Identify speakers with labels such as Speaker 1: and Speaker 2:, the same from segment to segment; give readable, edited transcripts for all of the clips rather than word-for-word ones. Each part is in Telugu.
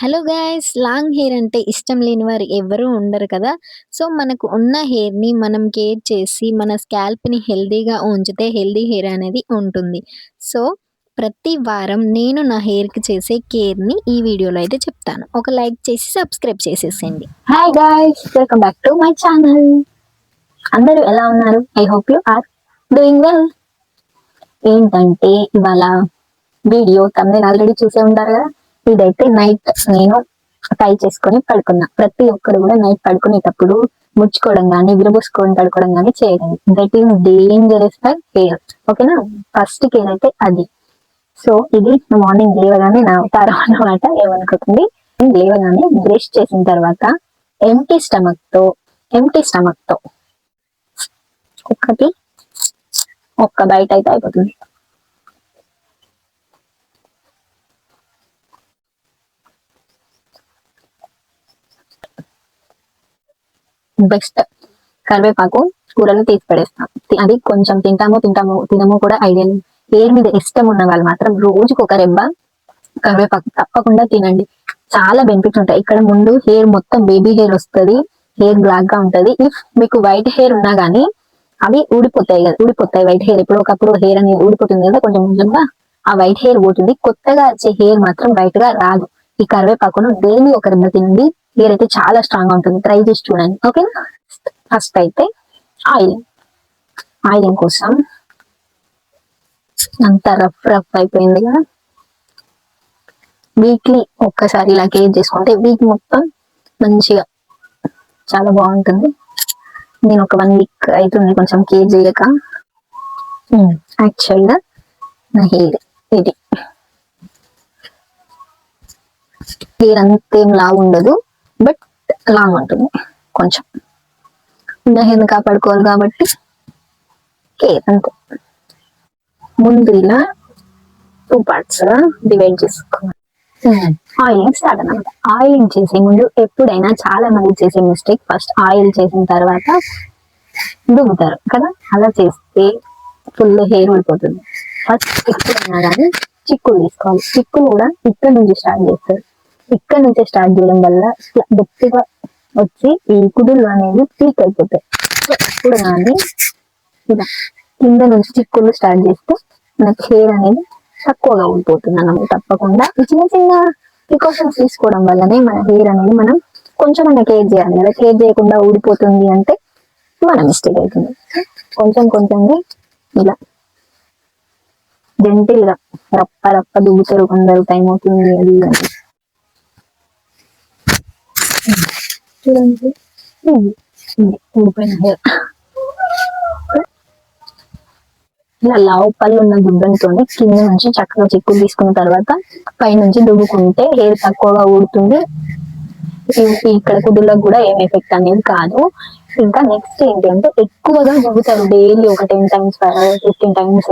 Speaker 1: Hello guys! లాంగ్ హెయిర్ అంటే ఇష్టం లేని వారు ఎవ్వరూ ఉండరు కదా! సో, మనకు ఉన్న హెయిర్‌ని మనం కేర్ చేసి, మన స్కాల్ప్‌ని హెల్తీగా ఉంచితే హెల్తీ హెయిర్ అనేది ఉంటుంది. సో, ప్రతి వారం నేను నా హెయిర్‌కి చేసే కేర్‌ని ఈ వీడియోలో అయితే చెప్తాను. ఒక లైక్ చేసి సబ్స్క్రైబ్ చేసేసేయండి.
Speaker 2: Hi guys, welcome back to my channel. అందరూ ఎలా ఉన్నారు? I hope you are doing well. ఏంటంటే ఇవాళ వీడియో తమిళ ఆల్రెడీ చూసే ఉంటారు కదా. ఇదైతే నైట్ నేను టై చేసుకొని పడుకున్నా. ప్రతి ఒక్కరు కూడా నైట్ పడుకునేటప్పుడు ముడుచుకోవడం కానీ విరబోసుకొని పడుకోవడం కానీ చేయడం. That is dangerous for hair. ఓకేనా? ఫస్ట్ కేర్ అయితే అది. సో ఇది మార్నింగ్ లేవగానే నా అవతారం అన్నమాట, ఏమనుకోకండి. లేవగానే బ్రష్ చేసిన తర్వాత ఎంటీ స్టమక్ తో ఒకటి ఒక్క బయట అయితే అయిపోతుంది. బెస్ట్ కరివేపాకు కూరలు తీసి పడేస్తాం. అది కొంచెం తినమో కూడా ఐడియా లేదు. హెయిర్ మీద ఇష్టం ఉన్న వాళ్ళు మాత్రం రోజుకు ఒక రెబ్బ కరివేపాకు తప్పకుండా తినండి. చాలా బెనిఫిట్స్ ఉంటాయి. ఇక్కడ ముందు హెయిర్ మొత్తం బేబీ హెయిర్ వస్తుంది, హెయిర్ బ్లాక్ గా ఉంటది. ఇఫ్ మీకు వైట్ హెయిర్ ఉన్నా గానీ అవి ఊడిపోతాయి కదా, ఊడిపోతాయి. వైట్ హెయిర్ ఇప్పుడు ఒకప్పుడు హెయిర్ అనేది ఊడిపోతుంది కదా, కొంచెం కొంచెంగా ఆ వైట్ హెయిర్ పోతుంది. కొత్తగా వచ్చే హెయిర్ మాత్రం వైట్ గా రాదు. ఈ కరివేపాకును డైలీ ఒక రెబ్బ తినండి, హెయిర్ అయితే చాలా స్ట్రాంగ్ గా ఉంటుంది. ట్రై చేసి చూడండి. ఓకే, ఫస్ట్ అయితే ఆయిలింగ్ కోసం అంతా రఫ్ అయిపోయింది కదా. వీక్లీ ఒక్కసారి ఇలా కేర్ చేసుకుంటే వీక్ మొత్తం మంచిగా చాలా బాగుంటుంది. నేను ఒక 1 వీక్ అవుతుంది కొంచెం కేర్ చేయక. యాక్చువల్ గా నా హెయిర్ ఇది. హెయిర్ అంతేం లావు ఉండదు, బట్ లాంగ్ ఉంటుంది కొంచెం. ఉన్న హెయిర్ కాపాడుకోవాలి కాబట్టి కేర్ అంతే. ముందు ఇలా 2 పార్ట్స్ డివైడ్ చేసుకోవాలి. ఆయిలింగ్ స్టార్ట్ అన్నమాట. ఆయిలింగ్ చేసే ముందు ఎప్పుడైనా చాలా మంది చేసే మిస్టేక్, ఫస్ట్ ఆయిల్ చేసిన తర్వాత దువ్వుతారు కదా. అలా చేస్తే ఫుల్ హెయిర్ ఊడిపోతుంది. ఫస్ట్ ఎప్పుడైనా కానీ చిక్కులు తీసుకోవాలి. చిక్కులు కూడా ఇక్కడ నుంచి స్టార్ట్ చేస్తారు. ఇక్కడ నుంచి స్టార్ట్ చేయడం వల్ల గట్టిగా వచ్చి ఈ కుదుళ్ళు అనేవి పీక్ అయిపోతాయి. సో ఇప్పుడు కానీ ఇలా కింద నుంచి చిక్కులు స్టార్ట్ చేస్తే మనకి హెయిర్ అనేది తక్కువగా ఊడిపోతుంది అన్నమాట. తప్పకుండా ఈ చిన్న చిన్న ప్రికాషన్స్ తీసుకోవడం వల్లనే మన హెయిర్ అనేది మనం కొంచెం కేర్ చేయాలి కదా. కేర్ చేయకుండా ఊడిపోతుంది అంటే మన మిస్టేక్ అవుతుంది. కొంచెం కొంచెంగా ఇలా జెంటిల్ గా రప్ప దువ్వుతారు కొందరు, టైం అవుతుంది అది చూడండి. ఊడిపోయిన హెయిర్ ఇలా లావు పళ్ళు ఉన్న దువ్వెనతోనే కింద నుంచి చక్కగా చిక్కులు తీసుకున్న తర్వాత పైనుంచి దువ్వుకుంటే హెయిర్ తక్కువగా ఊడుతుంది. ఇక్కడ కుదుళ్ళకు కూడా ఏం ఎఫెక్ట్ అనేది కాదు. ఇంకా నెక్స్ట్ ఏంటి అంటే ఎక్కువగా దువ్వుతారు. డైలీ ఒక 10 times 15 times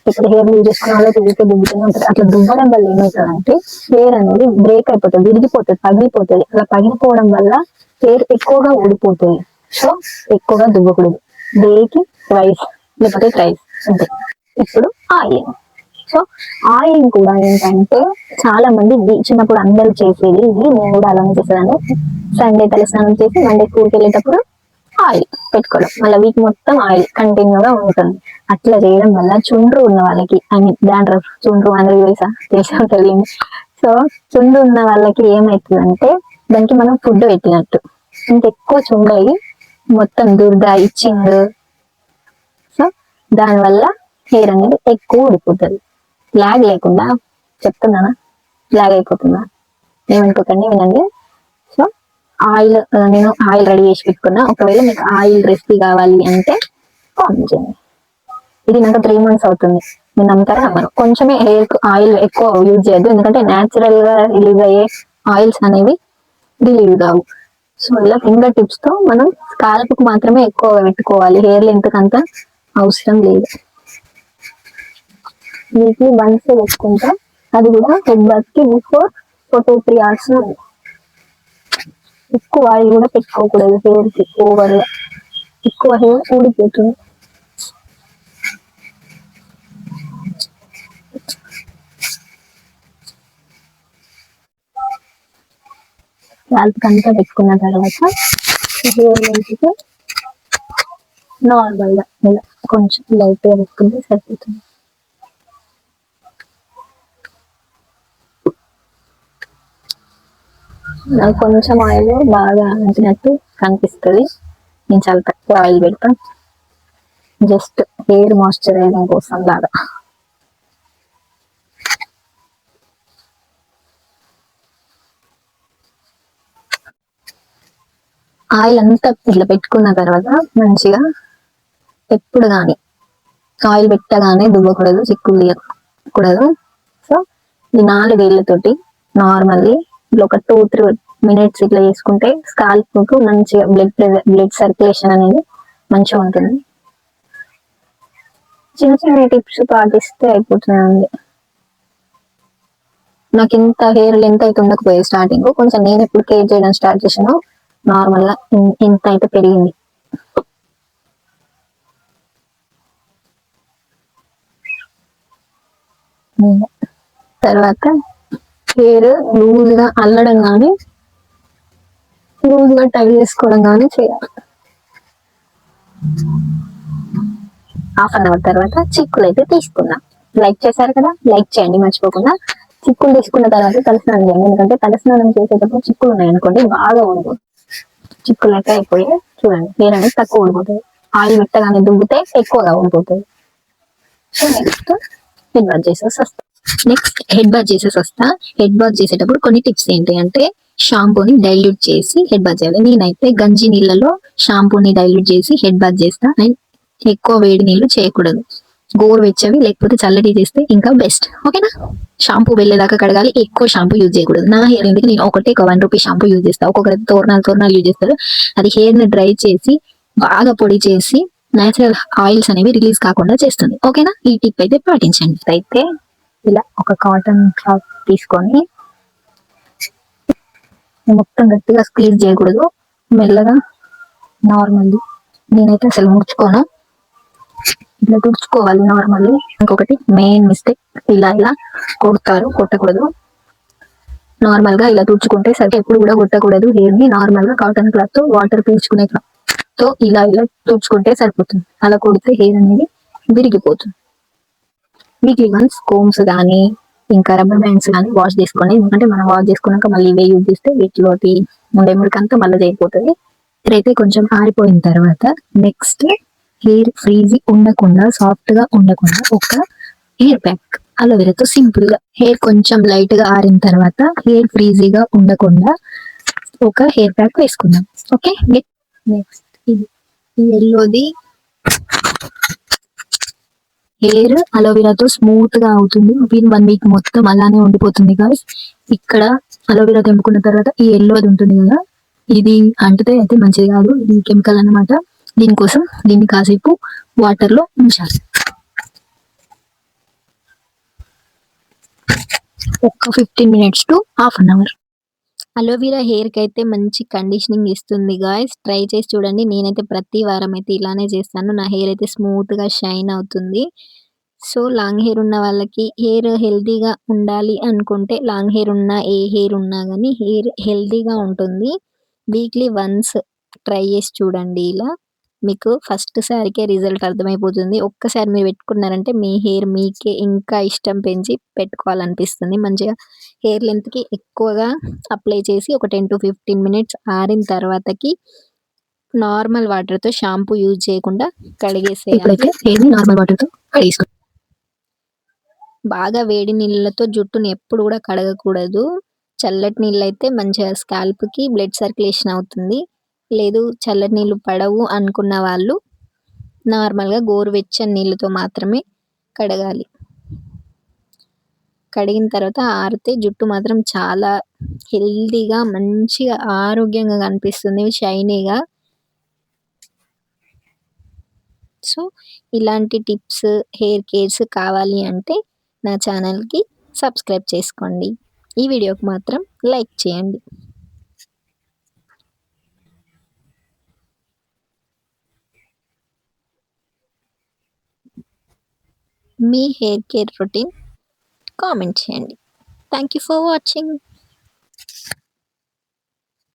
Speaker 2: ఇప్పుడు హెయిర్ యూజ్ చేసుకున్న వాళ్ళు దువ్వుతూనే ఉంటారు. అట్లా దువ్వడం వల్ల ఏమవుతుందంటే హెయిర్ అనేది బ్రేక్ అయిపోతుంది, విరిగిపోతుంది, పగిలిపోతుంది. అలా పగిలిపోవడం వల్ల హెయిర్ ఎక్కువగా ఊడిపోతుంది. సో ఎక్కువగా దువ్వకూడదు. డేకి ట్వైస్ లేకపోతే థ్రైస్ అంతే. ఇప్పుడు ఆయిలింగ్. సో ఆయిలింగ్ కూడా ఏంటంటే చాలా మంది చిన్నప్పుడు అందరూ చేసేది ఇది, నేను కూడా అలానే చేసేదాన్ని. సండే తల స్నానం చేసి మండే స్కూల్కి వెళ్ళేటప్పుడు ఆయిల్ పెట్టుకోవడం, మళ్ళీ వీక్ మొత్తం ఆయిల్ కంటిన్యూగా ఉంటుంది. అట్లా చేయడం వల్ల చుండ్రు ఉన్న వాళ్ళకి, ఐ మీన్ డాండ్రఫ్, చుండ్రు అనేది తెలిసి ఉంటుంది. సో చుండ్రు ఉన్న వాళ్ళకి ఏమవుతుందంటే దానికి మనం ఫుడ్ పెట్టినట్టు ఇంకెక్కువ చుండ్రు అయ్యి మొత్తం దురద, ఇచ్చింగ్. సో దానివల్ల హెయిర్ అనేది ఎక్కువ ఊడిపోతుంది. లాగ్ లేకుండా చెప్తున్నానా, లాగ్ అయిపోతుందా ఏమనుకోకండి, వినండి. సో ఆయిల్ నేను ఆయిల్ రెడీ చేసి పెట్టుకున్నా. ఒకవేళ మీకు ఆయిల్ రెసిపీ కావాలి అంటే కామెంట్ చేయండి. ఇది నాకు 3 months అవుతుంది. నేను నమ్ముతారా నమ్మను. కొంచెమే హెయిర్ ఆయిల్ ఎక్కువ యూజ్ చేయొద్దు, ఎందుకంటే న్యాచురల్ గా రిలీజ్ అయ్యే ఆయిల్స్ అనేవి రిలీజ్ కావు. సో ఇలా ఫింగర్ టిప్స్ తో మనం స్కాల్ప్ కు మాత్రమే ఎక్కువ పెట్టుకోవాలి, హెయిర్ లెంత్ కంతా అవసరం లేదు. వీక్లీ వన్స్ పెట్టుకుంటా, అది కూడా హెడ్ బాత్ కి బిఫోర్ 2-3 hours. ఎక్కువ ఆయిల్ కూడా పెట్టుకోకూడదు హెయిర్ కి, ఓవర్ ఎక్కువ హెయిర్ ఊడిపోతుంది. స్కాల్ప్ అంతా పెట్టుకున్న తర్వాత హెయిర్ లెంత్కి నార్మల్గా ఇలా కొంచెం లైట్గా పెట్టుకుంటే సరిపోతుంది. నాకు కొంచెం ఆయిల్ బాగా అంటినట్టు కనిపిస్తుంది. నేను చాలా తక్కువ ఆయిల్ పెడతాను, జస్ట్ హెయిర్ మాయిశ్చరైజింగ్ కోసం లాగా. ఆయిల్ అంతా ఇట్లా పెట్టుకున్న తర్వాత మంచిగా ఎప్పుడు కానీ ఆయిల్ పెట్టగానే దువ్వకూడదు, చిక్కులు తీయకూడదు. సో ఈ 4 వేళ్ళతోటి నార్మల్లీ ఒక 2-3 మినిట్స్ ఇట్లా చేసుకుంటే స్కాల్ప్ కు మంచిగా బ్లడ్ సర్క్యులేషన్ అనేది మంచిగా ఉంటుంది. చిన్న చిన్న టిప్స్ పాటిస్తే అయిపోతుందండి. నాకు ఇంత హెయిర్ లెంత్ అయితే ఉండకపోయేది స్టార్టింగ్, కొంచెం నేను ఎప్పుడు కేర్ చేయడం స్టార్ట్ చేసాను నార్మల్ గా ఇంత అయితే పెరిగింది. తర్వాత హెయిర్ లూజ్ గా అల్లడం కానీ లూజ్ గా టై చేసుకోవడం కానీ చేయాలి. హాఫ్ అన్ అవర్ తర్వాత చిక్కులు అయితే తీసుకుందాం. లైక్ చేశారు కదా, లైక్ చేయండి మర్చిపోకుండా. చిక్కులు తీసుకున్న తర్వాత తలస్నానం చేయండి, ఎందుకంటే తలస్నానం చేసేటప్పుడు చిక్కులు ఉన్నాయి అనుకోండి బాగా ఊడిపోతుంది. చిక్కులు అయితే అయిపోయి చూడండి, హెయిర్ అనేది తక్కువ ఊడిపోతుంది. ఆయిల్ పెట్టగానే దువ్వితే ఎక్కువగా ఊడిపోతుంది. సో నెక్స్ట్ హెడ్ బాత్ చేసేసి వస్తా. హెడ్ బాత్ చేసేటప్పుడు కొన్ని టిప్స్ ఏంటి అంటే, షాంపూని డైల్యూట్ చేసి హెడ్ బాత్ చేయాలి. నేనైతే గంజి నీళ్ళలో షాంపూని డైల్యూట్ చేసి హెడ్ బాత్ చేస్తా. అండ్ ఎక్కువ వేడి నీళ్లు చేయకూడదు, గోరువెచ్చవి లేకపోతే చల్లటి చేస్తే ఇంకా బెస్ట్. ఓకేనా? షాంపూ వెళ్ళేదాకా కడగాలి, ఎక్కువ షాంపూ యూజ్ చేయకూడదు. నా హెయిర్ ఎందుకు నేను ఒక 1 రూపీ షాంపూ యూజ్ చేస్తా, ఒక్కొక్కరు తోరణాలు యూజ్ చేస్తారు. అది హెయిర్ ని డ్రై చేసి బాగా పొడి చేసి నేచురల్ ఆయిల్స్ అనేవి రిలీజ్ కాకుండా చేస్తుంది. ఓకేనా? ఈ టిప్ అయితే పాటించండి. అయితే ఇలా ఒక కాటన్ క్లాత్ తీసుకొని మొత్తం గట్టిగా స్క్వీజ్ చేయకూడదు, మెల్లగా నార్మల్లీ. నేనైతే అసలు ముడుచుకోను, ఇట్లా తుడుచుకోవాలి నార్మల్లీ. ఇంకొకటి మెయిన్ మిస్టేక్, ఇలా కొట్టకూడదు. నార్మల్ గా ఇలా తుడుచుకుంటే సరే, ఎప్పుడు కూడా కొట్టకూడదు హెయిర్ ని. నార్మల్ గా కాటన్ క్లాత్ తో వాటర్ పీల్చుకునే క్లాత్ తో ఇలా తుడుచుకుంటే సరిపోతుంది. అలా కొడితే హెయిర్ అనేది విరిగిపోతుంది. వీక్లీ వన్స్ కోమ్స్ కానీ ఇంకా రబ్బర్ బ్యాండ్స్ కానీ వాష్ చేసుకోండి, ఎందుకంటే మనం వాష్ చేసుకున్నాక మళ్ళీ ఇవే యూజ్ చేస్తే వీటిలోకి ఉండే మురికంతా మళ్ళీ అయిపోతుంది. అయితే కొంచెం ఆరిపోయిన తర్వాత నెక్స్ట్ హెయిర్ ఫ్రీజీ ఉండకుండా, సాఫ్ట్ గా ఉండకుండా ఒక హెయిర్ ప్యాక్ అలోవెరాతో సింపుల్ గా, హెయిర్ కొంచెం లైట్ గా ఆరిన తర్వాత హెయిర్ ఫ్రీజీగా ఉండకుండా ఒక హెయిర్ ప్యాక్ వేసుకుందాం. ఓకే, నెక్స్ట్ ఇది ఎల్లోది హెయిర్ అలోవెరాతో స్మూత్ గా అవుతుంది. 1 వీక్ మొత్తం అలానే ఉండిపోతుంది గాయ్స్. ఇక్కడ అలోవెరా తెంపుకున్న తర్వాత ఈ ఎల్లో అది ఉంటుంది కదా, ఇది అంటితే అయితే మంచిది కాదు, ఇది కెమికల్ అన్నమాట. దీనికోసం దీన్ని కాసేపు వాటర్ లో ఉంచాలి, ఒక 15 minutes to half an hour. Aloe vera hair కి అయితే మంచి కండిషనింగ్ ఇస్తుంది గాయ్స్, ట్రై చేసి చూడండి. నేనైతే ప్రతి వారం అయితే ఇలానే చేస్తాను. నా హెయిర్ అయితే స్మూత్ గా షైన్ అవుతుంది. సో లాంగ్ హెయిర్ ఉన్న వాళ్ళకి హెయిర్ హెల్తీగా ఉండాలి అనుకుంటే, లాంగ్ హెయిర్ ఉన్నా ఏ హెయిర్ ఉన్నా కానీ హెయిర్ హెల్తీగా ఉంటుంది. వీక్లీ వన్స్ ట్రై చేసి చూడండి. ఇలా మీకు ఫస్ట్ సారికే రిజల్ట్ అర్థమైపోతుంది. ఒక్కసారి మీరు పెట్టుకున్నారంటే మీ హెయిర్ మీకే ఇంకా ఇష్టం పెంచి పెట్టుకోవాలనిపిస్తుంది. మంచిగా హెయిర్ లెంత్ కి ఎక్కువగా అప్లై చేసి ఒక 10-15 మినిట్స్ ఆరిన తర్వాతకి నార్మల్ వాటర్ తో, షాంపూ యూజ్ చేయకుండా కడిగేసేయాలి. నార్మల్ వాటర్ తో బాగా వేడి నీళ్ళతో జుట్టుని ఎప్పుడు కూడా కడగకూడదు. చల్లటి నీళ్ళు అయితే మంచిగా స్కాల్ప్ కి బ్లడ్ సర్క్యులేషన్ అవుతుంది. లేదు చల్లటి నీళ్ళు పడవు అనుకున్న వాళ్ళు నార్మల్ గా గోరువెచ్చని నీళ్ళతో మాత్రమే కడగాలి. కడిగిన తర్వాత ఆరితే జుట్టు మాత్రం చాలా హెల్తీగా మంచిగా ఆరోగ్యంగా కనిపిస్తుంది, షైనీగా. సో ఇలాంటి టిప్స్, హెయిర్ కేర్స్ కావాలి అంటే నా ఛానల్కి సబ్స్క్రైబ్ చేసుకోండి. ఈ వీడియోకి మాత్రం లైక్ చేయండి. మీ హెయిర్ కేర్ రొటీన్ కామెంట్ చేయండి. Thank you for watching.